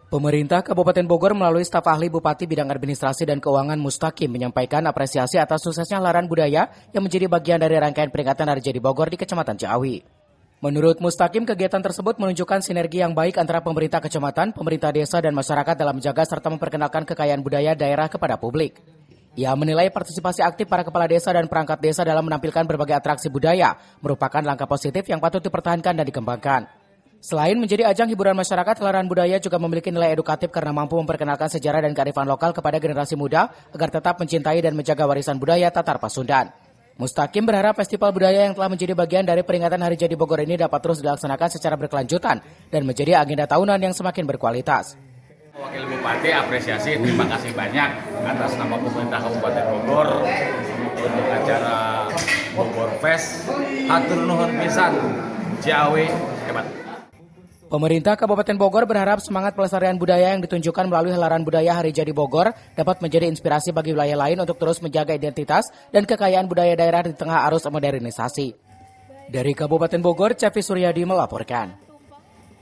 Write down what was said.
Pemerintah Kabupaten Bogor melalui staf ahli Bupati Bidang Administrasi dan Keuangan Mustaqim menyampaikan apresiasi atas suksesnya Laran Budaya yang menjadi bagian dari rangkaian peringatan Hari Jadi Bogor di Kecamatan Ciawi. Menurut Mustaqim, kegiatan tersebut menunjukkan sinergi yang baik antara pemerintah kecamatan, pemerintah desa, dan masyarakat dalam menjaga serta memperkenalkan kekayaan budaya daerah kepada publik. Ia menilai partisipasi aktif para kepala desa dan perangkat desa dalam menampilkan berbagai atraksi budaya merupakan langkah positif yang patut dipertahankan dan dikembangkan. Selain menjadi ajang hiburan masyarakat, Laran Budaya juga memiliki nilai edukatif karena mampu memperkenalkan sejarah dan kearifan lokal kepada generasi muda agar tetap mencintai dan menjaga warisan budaya Tatar Pasundan. Mustaqim berharap festival budaya yang telah menjadi bagian dari peringatan Hari Jadi Bogor ini dapat terus dilaksanakan secara berkelanjutan dan menjadi agenda tahunan yang semakin berkualitas. Wakil Bupati apresiasi, terima kasih banyak atas nama pemerintah Kabupaten Bogor untuk acara Bogor Fest. Hatur nuhun pisan, Ciawi hebat. Pemerintah Kabupaten Bogor berharap semangat pelestarian budaya yang ditunjukkan melalui Laran Budaya Hari Jadi Bogor dapat menjadi inspirasi bagi wilayah lain untuk terus menjaga identitas dan kekayaan budaya daerah di tengah arus modernisasi. Dari Kabupaten Bogor, Cevi Suryadi melaporkan.